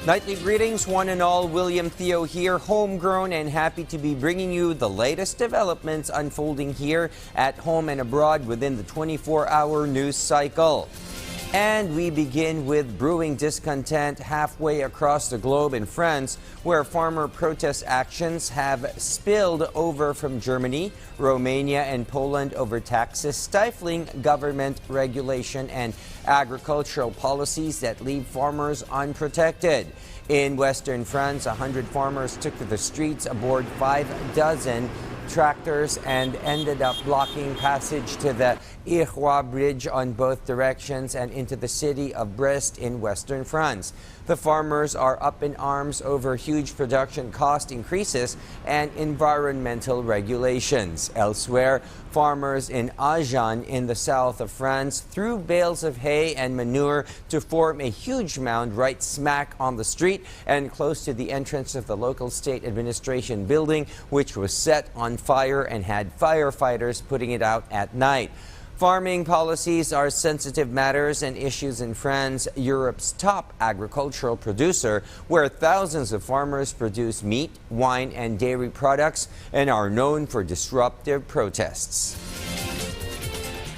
Nightly greetings, one and all. William Theo here, homegrown and happy to be bringing you the latest developments unfolding here at home and abroad within the 24-hour news cycle. And we begin with brewing discontent halfway across the globe in France, where farmer protest actions have spilled over from Germany, Romania, and Poland over taxes stifling government regulation and agricultural policies that leave farmers unprotected. In western France, 100 farmers took to the streets aboard 6 tractors and ended up blocking passage to the Irois Bridge on both directions and into the city of Brest in western France. The farmers are up in arms over huge production cost increases and environmental regulations. Elsewhere, farmers in Agen in the south of France threw bales of hay and manure to form a huge mound right smack on the street and close to the entrance of the local state administration building, which was set on fire and had firefighters putting it out at night. Farming policies are sensitive matters and issues in France, Europe's top agricultural producer, where thousands of farmers produce meat, wine, and dairy products and are known for disruptive protests.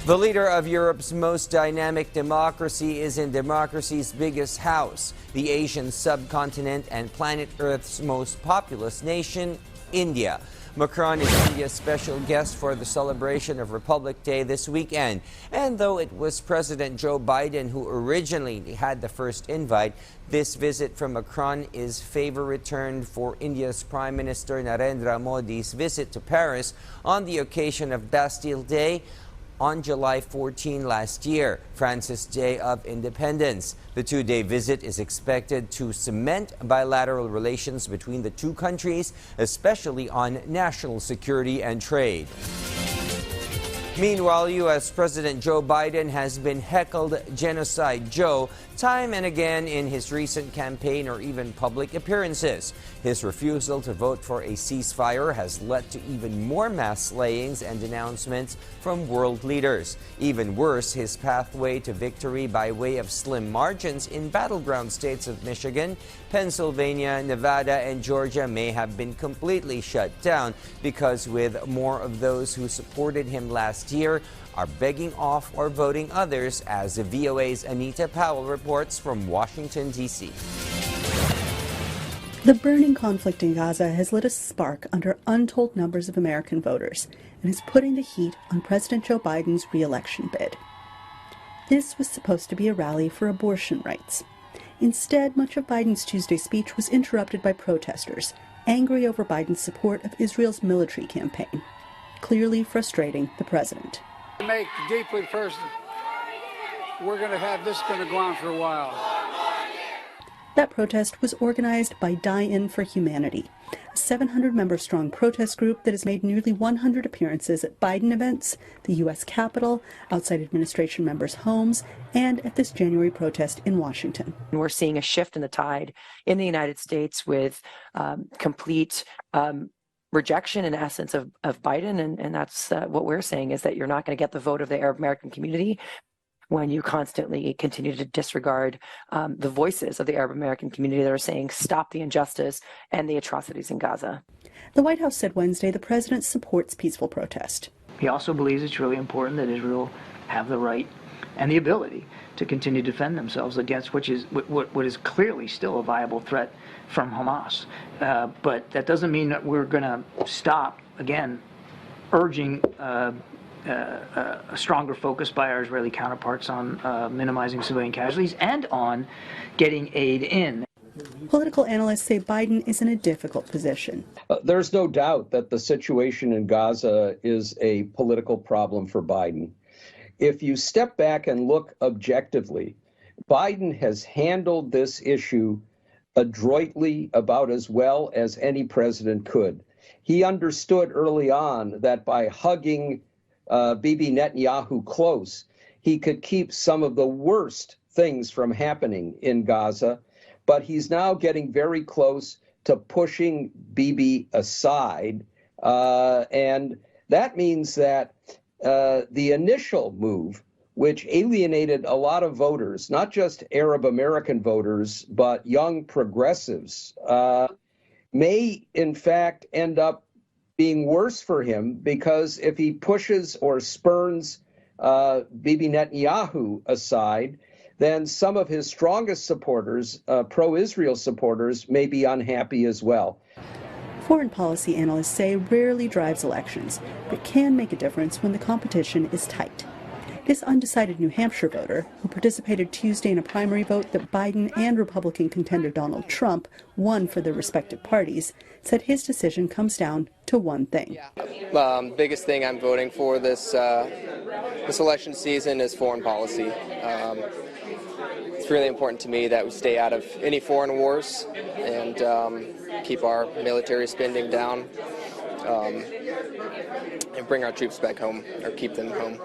The leader of Europe's most dynamic democracy is in democracy's biggest house, the Asian subcontinent and planet Earth's most populous nation, India. Macron is India's special guest for the celebration of Republic Day this weekend. And though it was President Joe Biden who originally had the first invite, this visit from Macron is favor returned for India's Prime Minister Narendra Modi's visit to Paris on the occasion of Bastille Day on July 14 last year, France's Day of Independence. The two-day visit is expected to cement bilateral relations between the two countries, especially on national security and trade. Meanwhile, U.S. President Joe Biden has been heckled Genocide Joe time and again in his recent campaign or even public appearances. His refusal to vote for a ceasefire has led to even more mass slayings and denouncements from world leaders. Even worse, his pathway to victory by way of slim margins in battleground states of Michigan, Pennsylvania, Nevada, and Georgia may have been completely shut down because with more of those who supported him last year are begging off or voting others, as the VOA's Anita Powell reports from Washington, D.C. The burning conflict in Gaza has lit a spark under untold numbers of American voters and is putting the heat on President Joe Biden's re-election bid. This was supposed to be a rally for abortion rights. Instead, much of Biden's Tuesday speech was interrupted by protesters, angry over Biden's support of Israel's military campaign, clearly frustrating the president. Make deeply personal. We're going to have this going to go on for a while. That protest was organized by Die In for Humanity, a 700-member strong protest group that has made nearly 100 appearances at Biden events, the U.S. Capitol, outside administration members' homes, and at this January protest in Washington. We're seeing a shift in the tide in the United States with complete rejection, in essence, of Biden. And that's what we're saying, is that you're not going to get the vote of the Arab American community when you constantly continue to disregard the voices of the Arab American community that are saying stop the injustice and the atrocities in Gaza. The White House said Wednesday the president supports peaceful protest. He also believes it's really important that Israel have the right and the ability to continue to defend themselves against what is clearly still a viable threat from Hamas. But that doesn't mean that we're going to stop, again, urging a stronger focus by our Israeli counterparts on minimizing civilian casualties and on getting aid in. Political analysts say Biden is in a difficult position. There's no doubt that the situation in Gaza is a political problem for Biden. If you step back and look objectively, Biden has handled this issue adroitly, about as well as any president could. He understood early on that by hugging Bibi Netanyahu close, he could keep some of the worst things from happening in Gaza, but he's now getting very close to pushing Bibi aside, and that means that the initial move which alienated a lot of voters, not just Arab American voters, but young progressives, may in fact end up being worse for him, because if he pushes or spurns Bibi Netanyahu aside, then some of his strongest supporters, pro-Israel supporters, may be unhappy as well. Foreign policy analysts say rarely drives elections, but can make a difference when the competition is tight. This undecided New Hampshire voter, who participated Tuesday in a primary vote that Biden and Republican contender Donald Trump won for their respective parties, said his decision comes down to one thing. Biggest thing I'm voting for this election season is foreign policy. It's really important to me that we stay out of any foreign wars and keep our military spending down and bring our troops back home, or keep them home.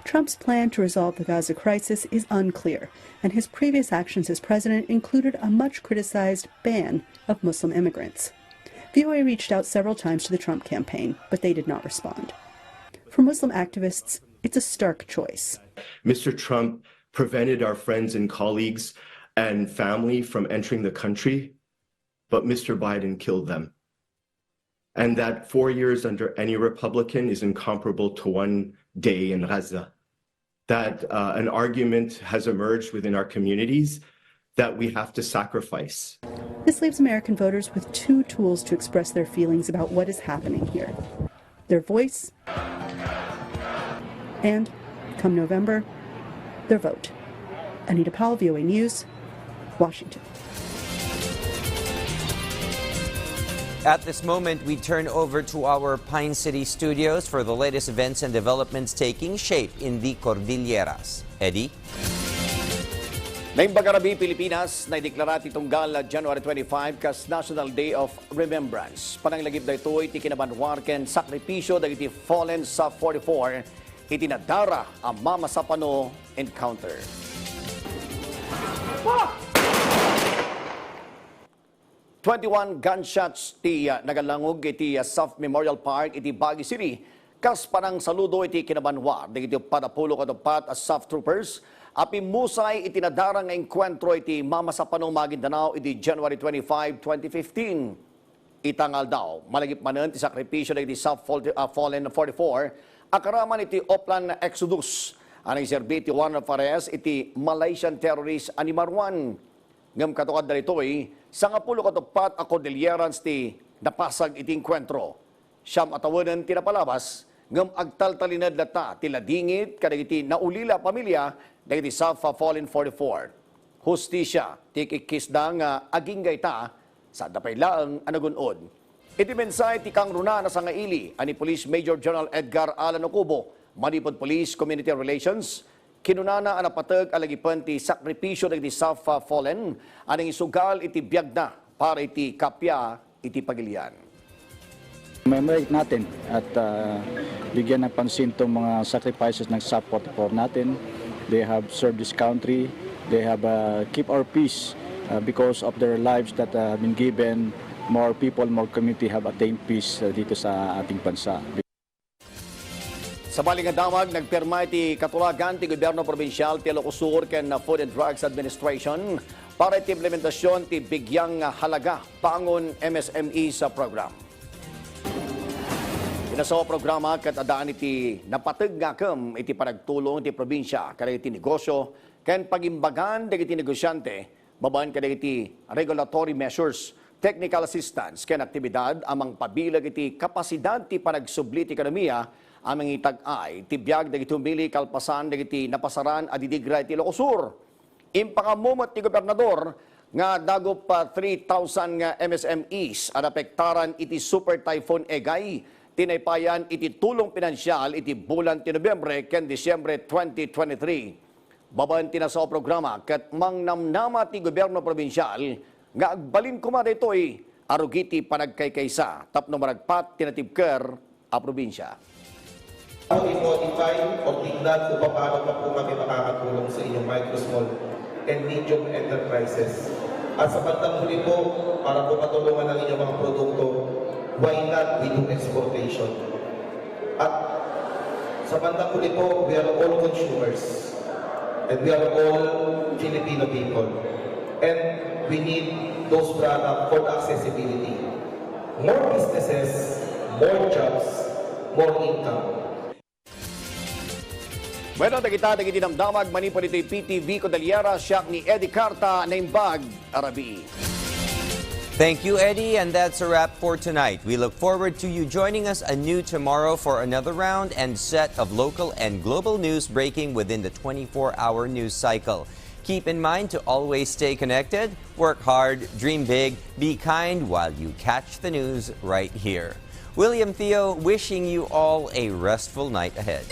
Trump's plan to resolve the Gaza crisis is unclear, and his previous actions as president included a much-criticized ban of Muslim immigrants. VOA reached out several times to the Trump campaign, but they did not respond. For Muslim activists, it's a stark choice. Mr. Trump prevented our friends and colleagues and family from entering the country, but Mr. Biden killed them. And that 4 years under any Republican is incomparable to 1 day in Gaza. That an argument has emerged within our communities that we have to sacrifice. This leaves American voters with two tools to express their feelings about what is happening here: their voice and, come November, their vote. Anita Powell, VOA News, Washington. At this moment, we turn over to our Pine City studios for the latest events and developments taking shape in the Cordilleras. Eddie? Ngayong Bagarabi, Pilipinas, naideklara titunggal January 25 kas National Day of Remembrance. Pananglagip da ito iti kinabanwar ken sakripisyo da iti fallen sa 44 iti nadara ang Mama Sapano encounter. 21 gunshots ti nagalangog iti South Memorial Park iti Baguio City. Kas panang saludo iti kinabanwar iti padapulo katupat as South Troopers. Api musay iti nadara nga enkwentro iti Mama Sapano Maguindanao iti January 25, 2015. Itangal daw, malagip manen ti sakripisyo iti South Fallen 44, akaraman iti Oplan Exodus. Anang serbi iti warrant of arrest iti Malaysian terrorist Animarwan. Ngam katukad na ito'y, sa nga pulo katupat a Cordillerans ti napasag iti enkwentro. Siyam atawanan ti napalabas, ngam agtaltalinad lata ti ladingit kadagiti naulila pamilya dagiti South Fallen 44. Hustisya ti kikisda nga aginggay ta sa dapaylaang anagunod. Iti mensay ti kang runa na sa ngaili ani Police Major General Edgar Alan Ocubo, Manipod Police Community Relations, kinunana ang napatag alagipan ti sakripisyo dagiti South Fallen anang isugal iti biyag na para iti kapya iti pagilian. Memorate natin at bigyan ng pansin itong mga sacrifices ng South 44 natin. They have served this country. They have keep our peace because of their lives that have been given. More people, more community have attained peace dito sa ating bansa. Sa baling damag, nagpirma iti katulagan ti Gobyerno Provincial ti Ilocos Sur ken Food and Drugs Administration para iti implementasyon ti bigyang halaga pangon MSME sa program. Pinasaw programa ket adaan iti napateg nga kem iti panagtulong ti probinsya kada iti negosyo ken pagimbagan dagiti negosyante babaen kada iti regulatory measures, technical assistance ken aktibidad amang pabilag iti kapasidad ti panagsubli ti ekonomiya amang itag-ay, tibiyag dagiti humili kalpasan dagiti napasaran adidigra iti Ilocos Sur. Impakamumot ti gobernador nga dagop 3,000 nga MSMEs at apektaran iti Super Typhoon Egay. Tinaypayan iti tulong pinansyal iti bulan ti Nobyembre ken Disyembre 2023. Babaen tinasaw programa ket mangnamnama ti gobyerno probinsyal nga agbalin kumada ito'y arugiti panagkaykaysa tapno maragpat tinatibker a probinsya. I-modify o tignan kung paano pa po kami makakatulong sa inyong micro, small, and medium enterprises. At sa bandang huli po, para po matulungan ang inyong mga produkto, why not we do exportation? At Sa bandang huli po, we are all consumers. And we are all Filipino people. And we need those products for accessibility. More businesses, more jobs, more income. Bueno, dagiti damdamag manipon ito'y PTV Cordillera siyak ni Eddie Carta na imbag Arabi. Thank you, Eddie, and that's a wrap for tonight. We look forward to you joining us anew tomorrow for another round and set of local and global news breaking within the 24-hour news cycle. Keep in mind to always stay connected, work hard, dream big, be kind while you catch the news right here. William Theo wishing you all a restful night ahead.